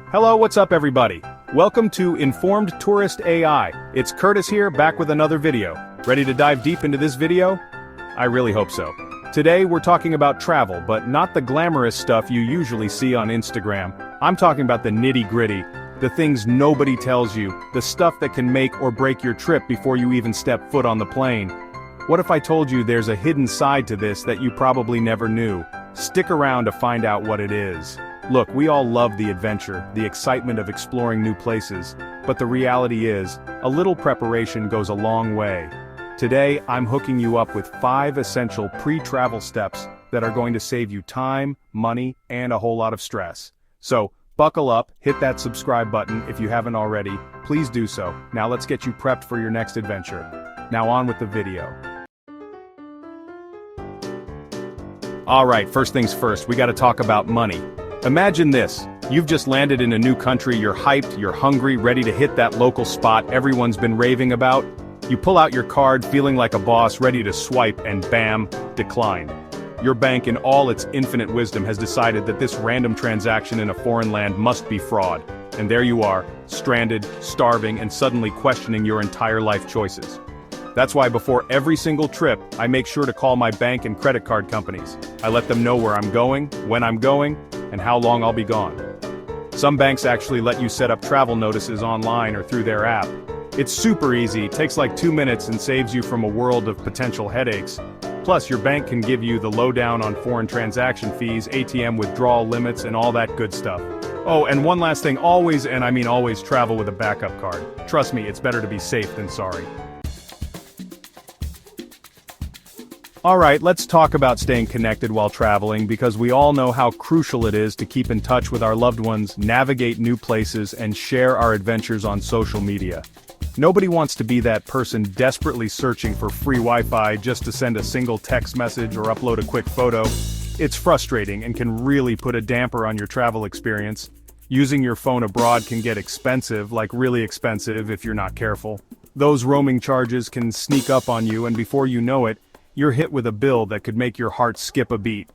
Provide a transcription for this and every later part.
Hello, what's up everybody? Welcome to Informed Tourist AI. It's Curtis here, back with another video. Ready to dive deep into this video? I really hope so. Today we're talking about travel, but not the glamorous stuff you usually see on Instagram. I'm talking about the nitty-gritty, the things nobody tells you, the stuff that can make or break your trip before you even step foot on the plane. What if I told you there's a hidden side to this that you probably never knew? Stick around to find out what it is. Look, we all love the adventure, the excitement of exploring new places, but the reality is, a little preparation goes a long way. Today, I'm hooking you up with 5 essential pre-travel steps that are going to save you time, money, and a whole lot of stress. So, buckle up, hit that subscribe button if you haven't already, please do so. Now let's get you prepped for your next adventure. Now on with the video. Alright, first things first, we gotta talk about money. Imagine this, you've just landed in a new country, you're hyped, you're hungry, ready to hit that local spot everyone's been raving about. You pull out your card, feeling like a boss, ready to swipe, and bam, declined. Your bank in all its infinite wisdom has decided that this random transaction in a foreign land must be fraud. And there you are, stranded, starving, and suddenly questioning your entire life choices. That's why before every single trip, I make sure to call my bank and credit card companies. I let them know where I'm going, when I'm going, and how long I'll be gone. Some banks actually let you set up travel notices online or through their app. It's super easy, takes like 2 minutes and saves you from a world of potential headaches. Plus, your bank can give you the lowdown on foreign transaction fees, ATM withdrawal limits, and all that good stuff. Oh, and one last thing, always, and I mean always, travel with a backup card. Trust me, it's better to be safe than sorry. Alright, let's talk about staying connected while traveling because we all know how crucial it is to keep in touch with our loved ones, navigate new places, and share our adventures on social media. Nobody wants to be that person desperately searching for free Wi-Fi just to send a single text message or upload a quick photo. It's frustrating and can really put a damper on your travel experience. Using your phone abroad can get expensive, like really expensive if you're not careful. Those roaming charges can sneak up on you and before you know it, you're hit with a bill that could make your heart skip a beat.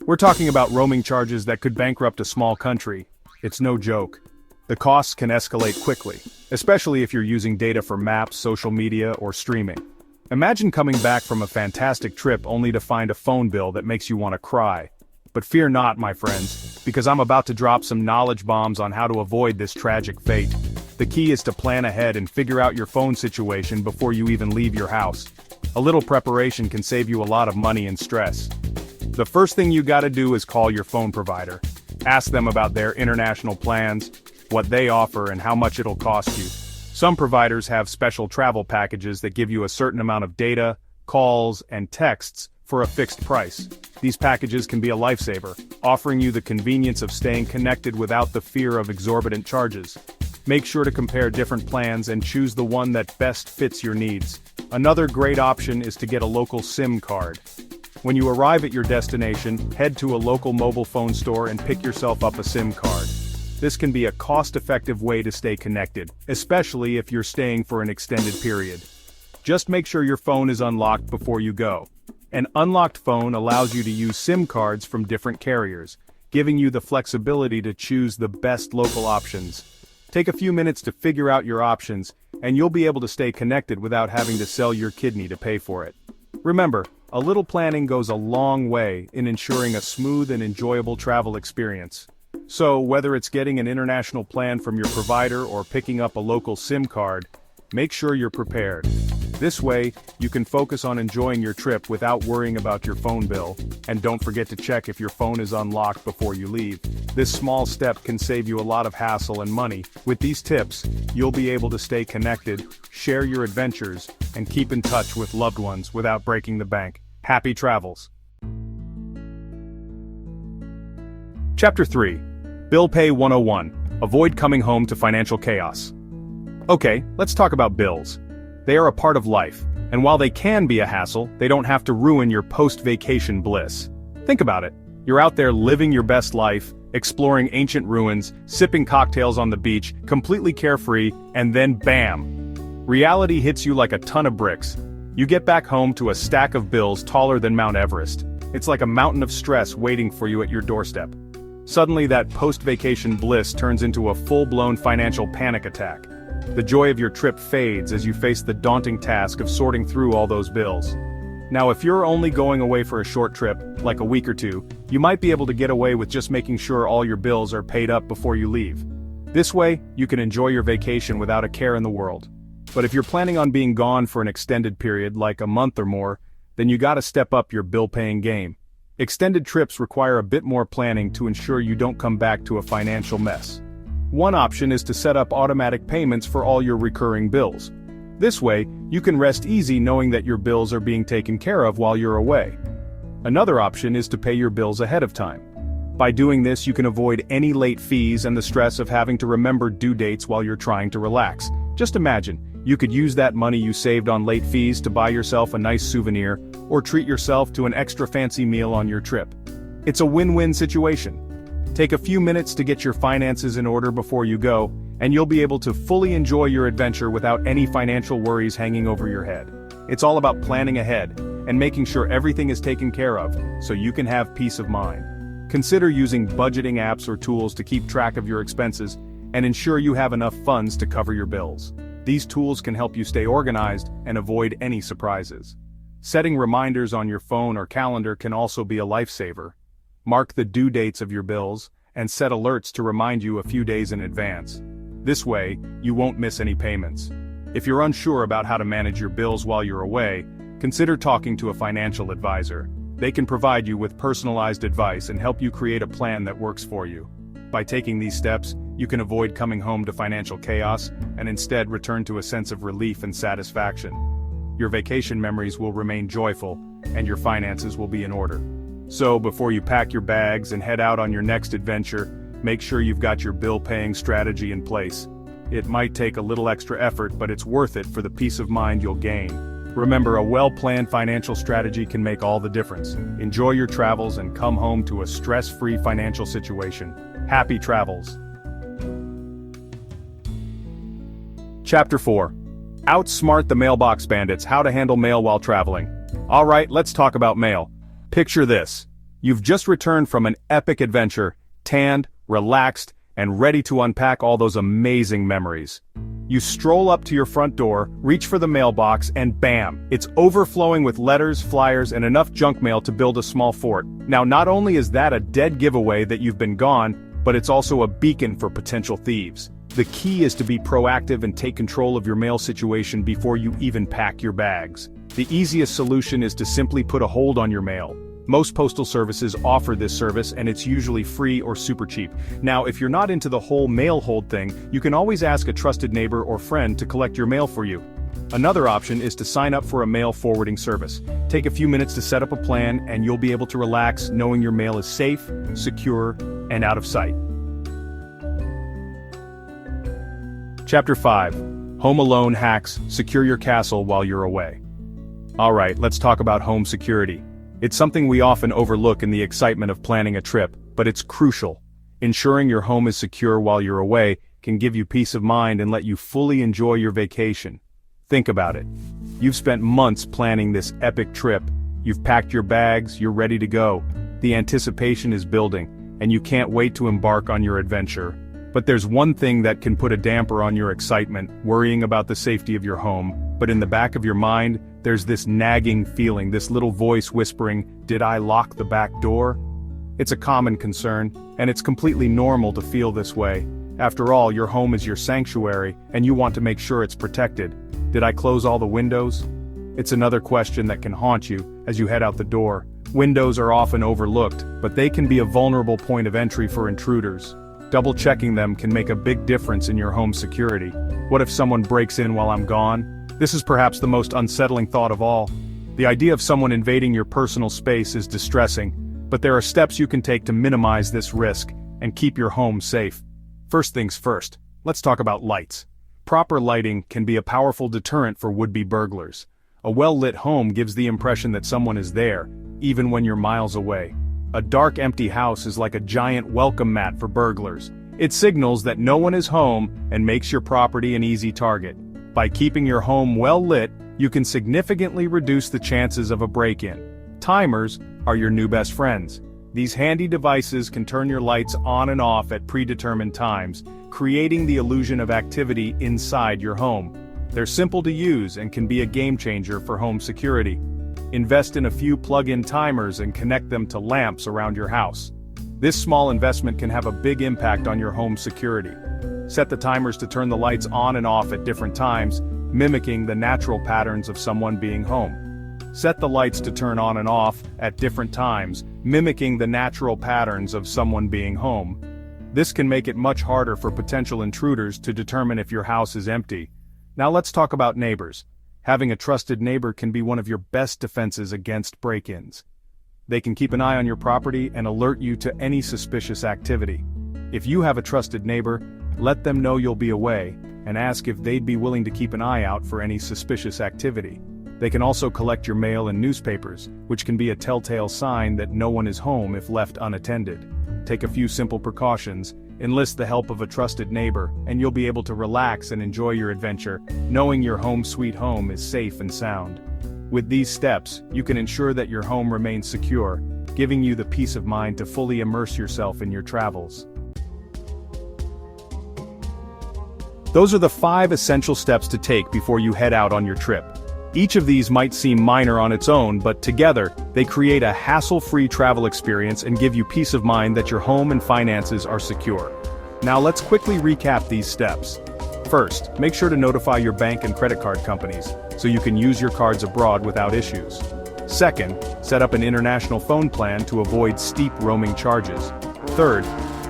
We're talking about roaming charges that could bankrupt a small country. It's no joke. The costs can escalate quickly, especially if you're using data for maps, social media, or streaming. Imagine coming back from a fantastic trip only to find a phone bill that makes you want to cry. But fear not, my friends, because I'm about to drop some knowledge bombs on how to avoid this tragic fate. The key is to plan ahead and figure out your phone situation before you even leave your house. A little preparation can save you a lot of money and stress. The first thing you gotta do is call your phone provider. Ask them about their international plans, what they offer and how much it'll cost you. Some providers have special travel packages that give you a certain amount of data, calls, and texts for a fixed price. These packages can be a lifesaver, offering you the convenience of staying connected without the fear of exorbitant charges. Make sure to compare different plans and choose the one that best fits your needs. Another great option is to get a local SIM card. When you arrive at your destination, head to a local mobile phone store and pick yourself up a SIM card. This can be a cost-effective way to stay connected, especially if you're staying for an extended period. Just make sure your phone is unlocked before you go. An unlocked phone allows you to use SIM cards from different carriers, giving you the flexibility to choose the best local options. Take a few minutes to figure out your options, and you'll be able to stay connected without having to sell your kidney to pay for it. Remember, a little planning goes a long way in ensuring a smooth and enjoyable travel experience. So, whether it's getting an international plan from your provider or picking up a local SIM card, make sure you're prepared. This way, you can focus on enjoying your trip without worrying about your phone bill, and don't forget to check if your phone is unlocked before you leave. This small step can save you a lot of hassle and money. With these tips, you'll be able to stay connected, share your adventures, and keep in touch with loved ones without breaking the bank. Happy travels! Chapter 3. Bill Pay 101. Avoid coming home to financial chaos. Okay, let's talk about bills. They are a part of life, and while they can be a hassle, they don't have to ruin your post-vacation bliss. Think about it. You're out there living your best life, exploring ancient ruins, sipping cocktails on the beach, completely carefree, and then bam! Reality hits you like a ton of bricks. You get back home to a stack of bills taller than Mount Everest. It's like a mountain of stress waiting for you at your doorstep. Suddenly that post-vacation bliss turns into a full-blown financial panic attack. The joy of your trip fades as you face the daunting task of sorting through all those bills. Now if you're only going away for a short trip, like a week or two, you might be able to get away with just making sure all your bills are paid up before you leave. This way, you can enjoy your vacation without a care in the world. But if you're planning on being gone for an extended period, like a month or more, then you gotta step up your bill-paying game. Extended trips require a bit more planning to ensure you don't come back to a financial mess. One option is to set up automatic payments for all your recurring bills. This way, you can rest easy knowing that your bills are being taken care of while you're away. Another option is to pay your bills ahead of time. By doing this, you can avoid any late fees and the stress of having to remember due dates while you're trying to relax. Just imagine, you could use that money you saved on late fees to buy yourself a nice souvenir, or treat yourself to an extra fancy meal on your trip. It's a win-win situation. Take a few minutes to get your finances in order before you go, and you'll be able to fully enjoy your adventure without any financial worries hanging over your head. It's all about planning ahead, and making sure everything is taken care of, so you can have peace of mind. Consider using budgeting apps or tools to keep track of your expenses, and ensure you have enough funds to cover your bills. These tools can help you stay organized and avoid any surprises. Setting reminders on your phone or calendar can also be a lifesaver. Mark the due dates of your bills, and set alerts to remind you a few days in advance. This way, you won't miss any payments. If you're unsure about how to manage your bills while you're away, consider talking to a financial advisor. They can provide you with personalized advice and help you create a plan that works for you. By taking these steps, you can avoid coming home to financial chaos, and instead return to a sense of relief and satisfaction. Your vacation memories will remain joyful, and your finances will be in order. So before you pack your bags and head out on your next adventure, make sure you've got your bill-paying strategy in place. It might take a little extra effort, but it's worth it for the peace of mind you'll gain. Remember, a well-planned financial strategy can make all the difference. Enjoy your travels and come home to a stress-free financial situation. Happy travels! Chapter 4. Outsmart the Mailbox Bandits: How to Handle Mail While Traveling. Alright, let's talk about mail. Picture this. You've just returned from an epic adventure, tanned, relaxed, and ready to unpack all those amazing memories. You stroll up to your front door, reach for the mailbox, and bam! It's overflowing with letters, flyers, and enough junk mail to build a small fort. Now not only is that a dead giveaway that you've been gone, but it's also a beacon for potential thieves. The key is to be proactive and take control of your mail situation before you even pack your bags. The easiest solution is to simply put a hold on your mail. Most postal services offer this service, and it's usually free or super cheap. Now, if you're not into the whole mail hold thing, you can always ask a trusted neighbor or friend to collect your mail for you. Another option is to sign up for a mail forwarding service. Take a few minutes to set up a plan, and you'll be able to relax knowing your mail is safe, secure, and out of sight. Chapter 5. Home Alone Hacks: Secure Your Castle While You're Away. Alright, let's talk about home security. It's something we often overlook in the excitement of planning a trip, but it's crucial. Ensuring your home is secure while you're away can give you peace of mind and let you fully enjoy your vacation. Think about it. You've spent months planning this epic trip. You've packed your bags, you're ready to go. The anticipation is building, and you can't wait to embark on your adventure. But there's one thing that can put a damper on your excitement: worrying about the safety of your home. But in the back of your mind, there's this nagging feeling, this little voice whispering, "Did I lock the back door?" It's a common concern, and it's completely normal to feel this way. After all, your home is your sanctuary, and you want to make sure it's protected. Did I close all the windows? It's another question that can haunt you as you head out the door. Windows are often overlooked, but they can be a vulnerable point of entry for intruders. Double-checking them can make a big difference in your home security. What if someone breaks in while I'm gone? This is perhaps the most unsettling thought of all. The idea of someone invading your personal space is distressing, but there are steps you can take to minimize this risk and keep your home safe. First things first, let's talk about lights. Proper lighting can be a powerful deterrent for would-be burglars. A well-lit home gives the impression that someone is there, even when you're miles away. A dark, empty house is like a giant welcome mat for burglars. It signals that no one is home and makes your property an easy target. By keeping your home well lit, you can significantly reduce the chances of a break-in. Timers are your new best friends. These handy devices can turn your lights on and off at predetermined times, creating the illusion of activity inside your home. They're simple to use and can be a game changer for home security. Invest in a few plug-in timers and connect them to lamps around your house. This small investment can have a big impact on your home security. Set the timers to turn the lights on and off at different times, mimicking the natural patterns of someone being home. Set the lights to turn on and off at different times, mimicking the natural patterns of someone being home. This can make it much harder for potential intruders to determine if your house is empty. Now let's talk about neighbors. Having a trusted neighbor can be one of your best defenses against break-ins. They can keep an eye on your property and alert you to any suspicious activity. If you have a trusted neighbor, let them know you'll be away, and ask if they'd be willing to keep an eye out for any suspicious activity. They can also collect your mail and newspapers, which can be a telltale sign that no one is home if left unattended. Take a few simple precautions, enlist the help of a trusted neighbor, and you'll be able to relax and enjoy your adventure, knowing your home sweet home is safe and sound. With these steps, you can ensure that your home remains secure, giving you the peace of mind to fully immerse yourself in your travels. Those are the 5 essential steps to take before you head out on your trip. Each of these might seem minor on its own, but together, they create a hassle-free travel experience and give you peace of mind that your home and finances are secure. Now let's quickly recap these steps. First, make sure to notify your bank and credit card companies, so you can use your cards abroad without issues. Second, set up an international phone plan to avoid steep roaming charges. Third,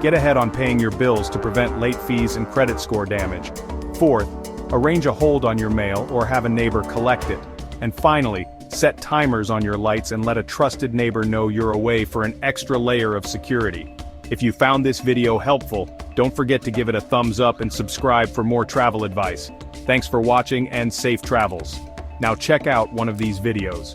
get ahead on paying your bills to prevent late fees and credit score damage. Fourth, arrange a hold on your mail or have a neighbor collect it. And finally, set timers on your lights and let a trusted neighbor know you're away for an extra layer of security. If you found this video helpful, don't forget to give it a thumbs up and subscribe for more travel advice. Thanks for watching and safe travels. Now check out one of these videos.